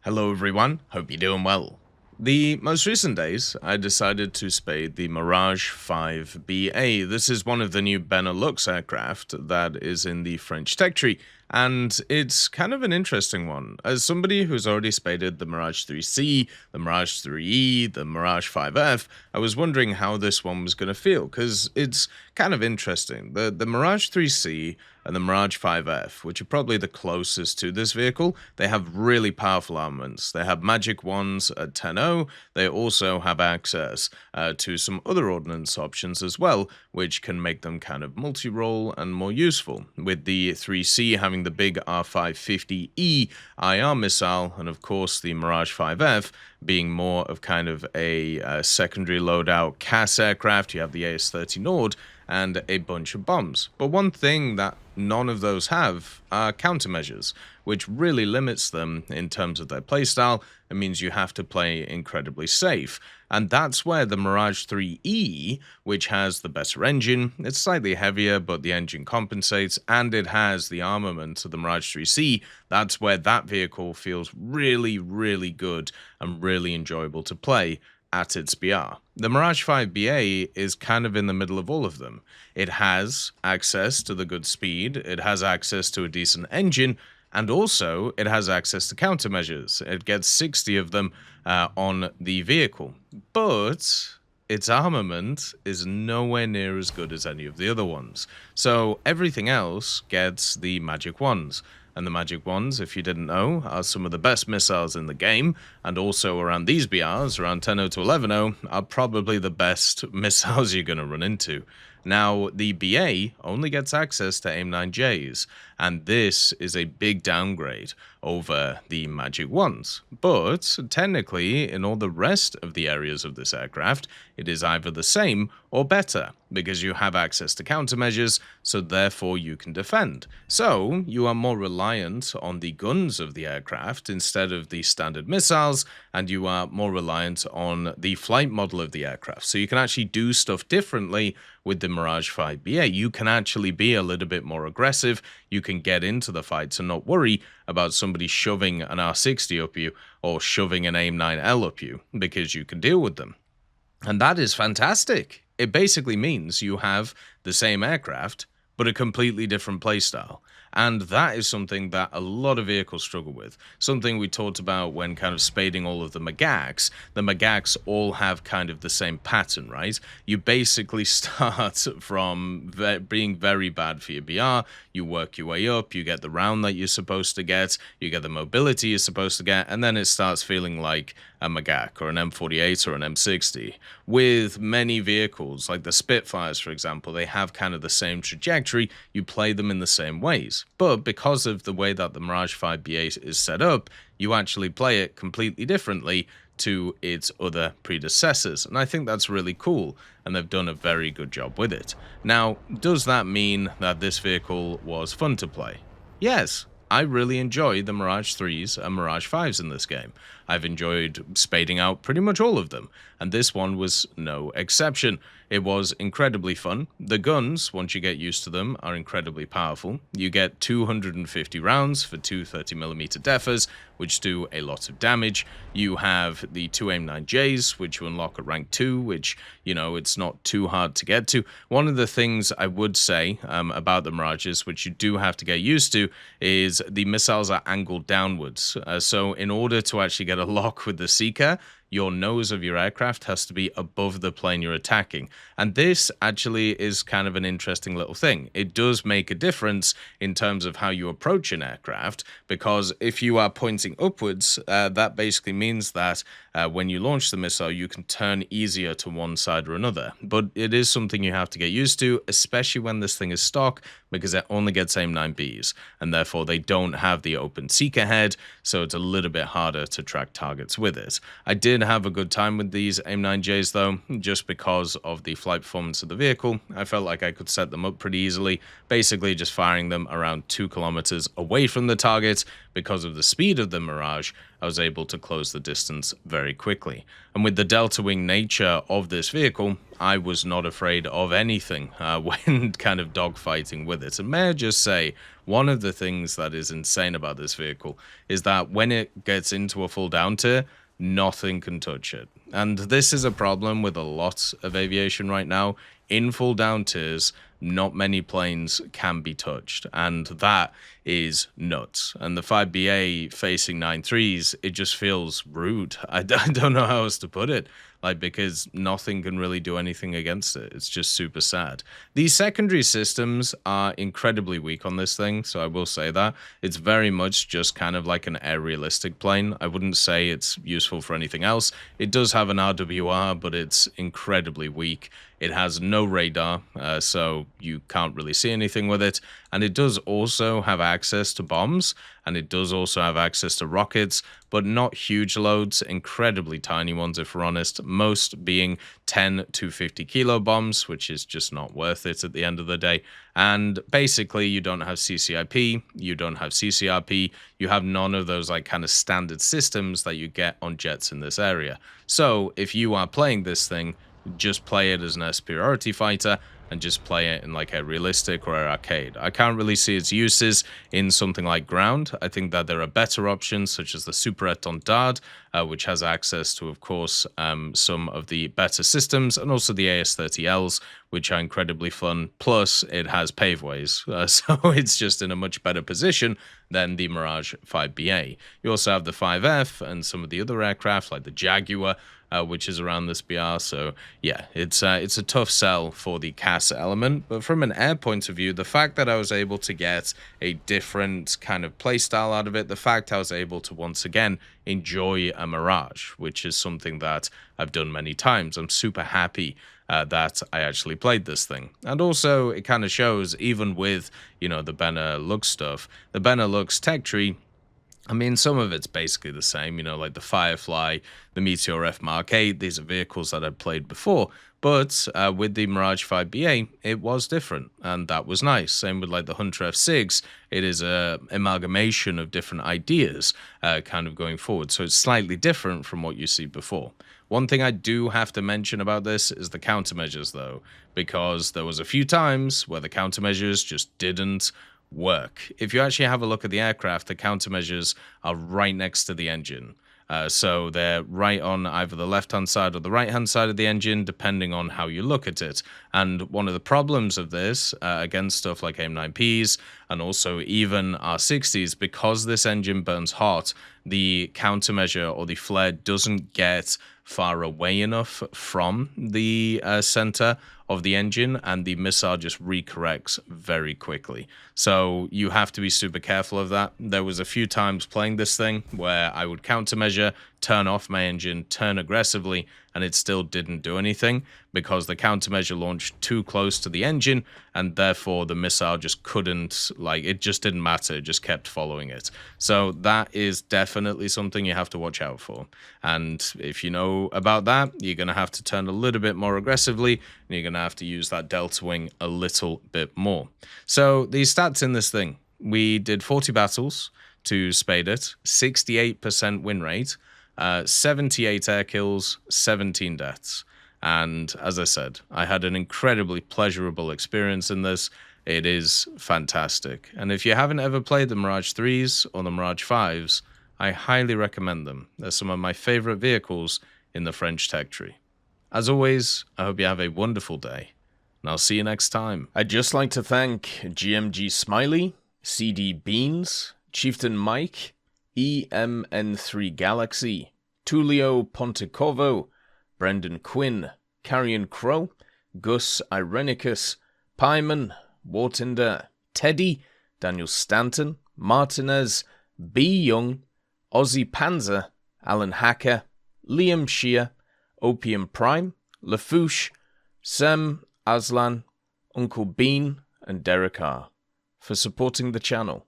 Hello everyone, hope you're doing well. The most recent days, I decided to spade the Mirage 5BA. This is one of the new Benelux aircraft that is in the French tech tree, and it's kind of an interesting one. As somebody who's already spaded the Mirage 3C, the Mirage 3E, the Mirage 5F, I was wondering how this one was going to feel, because it's kind of interesting. The Mirage 3C and the Mirage 5F, which are probably the closest to this vehicle, they have really powerful armaments. They have magic ones at 10.0. They also have access to some other ordnance options as well, which can make them kind of multi-role and more useful. With the 3C having the big R550E IR missile, and of course the Mirage 5F being more of kind of a secondary loadout CAS aircraft. You have the AS-30 Nord and a bunch of bombs. But one thing that none of those have are countermeasures, which really limits them in terms of their playstyle. It means you have to play incredibly safe. And that's where the Mirage 3E, which has the better engine, it's slightly heavier, but the engine compensates, and it has the armament of the Mirage 3C, that's where that vehicle feels really, really good and really enjoyable to play at its BR. The Mirage 5BA is kind of in the middle of all of them. It has access to the good speed, it has access to a decent engine, and also it has access to countermeasures. It gets 60 of them on the vehicle. But its armament is nowhere near as good as any of the other ones. So everything else gets the magic ones. And the magic ones, if you didn't know, are some of the best missiles in the game, and also around these BRs, around 10.0 to 11.0, are probably the best missiles you're going to run into. Now, the BA only gets access to AIM-9Js, and this is a big downgrade over the magic ones. But technically, in all the rest of the areas of this aircraft, it is either the same or better, because you have access to countermeasures, so therefore you can defend. So you are more reliant on the guns of the aircraft instead of the standard missiles, and you are more reliant on the flight model of the aircraft. So you can actually do stuff differently with the Mirage 5BA. You can actually be a little bit more aggressive. You can get into the fights and not worry about somebody shoving an R60 up you or shoving an AIM-9L up you, because you can deal with them. And that is fantastic. It basically means you have the same aircraft, but a completely different playstyle. And that is something that a lot of vehicles struggle with. Something we talked about when kind of spading all of the Magacs. The Magacs all have kind of the same pattern, right? You basically start from being very bad for your BR, you work your way up, you get the round that you're supposed to get, you get the mobility you're supposed to get, and then it starts feeling like a Magac or an M48 or an M60. With many vehicles, like the Spitfires, for example, they have kind of the same trajectory, you play them in the same ways. But because of the way that the Mirage 5BA is set up, you actually play it completely differently to its other predecessors. And I think that's really cool, and they've done a very good job with it. Now, does that mean that this vehicle was fun to play? Yes. I really enjoy the Mirage 3s and Mirage 5s in this game. I've enjoyed spading out pretty much all of them, and this one was no exception. It was incredibly fun. The guns, once you get used to them, are incredibly powerful. You get 250 rounds for two 30mm DEFAs, which do a lot of damage. You have the two AIM-9Js, which you unlock at rank 2, which, you know, it's not too hard to get to. One of the things I would say about the Mirages, which you do have to get used to, is the missiles are angled downwards. So in order to actually get a lock with the Seeker, your nose of your aircraft has to be above the plane you're attacking. And this actually is kind of an interesting little thing. It does make a difference in terms of how you approach an aircraft, because if you are pointing upwards, that basically means that when you launch the missile, you can turn easier to one side or another. But it is something you have to get used to, especially when this thing is stock, because it only gets AIM-9Bs, and therefore they don't have the open Seeker head, so it's a little bit harder to track targets with it. I did did have a good time with these AIM-9Js though, just because of the flight performance of the vehicle. I felt like I could set them up pretty easily, basically just firing them around 2 kilometers away from the target. Because of the speed of the Mirage, I was able to close the distance very quickly. And with the delta wing nature of this vehicle, I was not afraid of anything when kind of dogfighting with it. And may I just say, one of the things that is insane about this vehicle is that when it gets into a full down tier, nothing can touch it. And this is a problem with a lot of aviation right now. In full down tiers, not many planes can be touched, and that is nuts. And the 5BA facing 9.3s, it just feels rude. I don't know how else to put it, like, because nothing can really do anything against it. It's just super sad. These secondary systems are incredibly weak on this thing, so I will say that. It's very much just kind of like an air realistic plane. I wouldn't say it's useful for anything else. It does have an RWR, but it's incredibly weak. It has no radar, so you can't really see anything with it. And it does also have access to bombs, and it does also have access to rockets, but not huge loads, incredibly tiny ones if we're honest, most being 10 to 50 kilo bombs, which is just not worth it at the end of the day. And basically you don't have CCIP, you don't have CCRP, you have none of those like kind of standard systems that you get on jets in this area. So if you are playing this thing, just play it as an superiority fighter and just play it in like a realistic or an arcade. I can't really see its uses in something like ground. I think that there are better options such as the Super Dard, which has access to, of course, some of the better systems, and also the AS-30Ls, which are incredibly fun. Plus, it has paveways, so it's just in a much better position than the Mirage 5BA. You also have the 5F and some of the other aircraft like the Jaguar, which is around this BR. So yeah, it's a tough sell for the CAS element. But from an air point of view, the fact that I was able to get a different kind of playstyle out of it, the fact I was able to once again enjoy a Mirage, which is something that I've done many times. I'm super happy that I actually played this thing. And also it kind of shows, even with, you know, the Benelux stuff, the Benelux tech tree, I mean, some of it's basically the same, you know, like the Firefly, the Meteor F Mark 8, these are vehicles that I've played before. But with the Mirage 5BA, it was different, and that was nice. Same with like the Hunter F6, it is a amalgamation of different ideas kind of going forward. So it's slightly different from what you see before. One thing I do have to mention about this is the countermeasures, though, because there was a few times where the countermeasures just didn't work. If you actually have a look at the aircraft, the countermeasures are right next to the engine. So they're right on either the left-hand side or the right-hand side of the engine, depending on how you look at it. And one of the problems of this, against stuff like AIM-9Ps and also even R60s, because this engine burns hot, the countermeasure or the flare doesn't get far away enough from the center of the engine, and the missile just recorrects very quickly. So you have to be super careful of that. There was a few times playing this thing where I would countermeasure, turn off my engine, turn aggressively, and it still didn't do anything because the countermeasure launched too close to the engine, and therefore the missile just couldn't, like, it just didn't matter, it just kept following it. So that is definitely something you have to watch out for. And if you know about that, you're going to have to turn a little bit more aggressively, and you're going to have to use that delta wing a little bit more. So these stats in this thing, we did 40 battles to spade it, 68% win rate, 78 air kills, 17 deaths. And as I said, I had an incredibly pleasurable experience in this. It is fantastic. And if you haven't ever played the Mirage 3s or the Mirage 5s, I highly recommend them. They're some of my favorite vehicles in the French tech tree. As always, I hope you have a wonderful day, and I'll see you next time. I'd just like to thank GMG Smiley, CD Beans, Chieftain Mike, EMN3 Galaxy, Tulio Pontecorvo, Brendan Quinn, Carrion Crow, Gus Irenicus, Pyman, Wartinder, Teddy, Daniel Stanton, Martinez, B. Young, Ozzy Panzer, Alan Hacker, Liam Shear, Opium Prime, Lafouche, Sem, Aslan, Uncle Bean, and Derek R. for supporting the channel.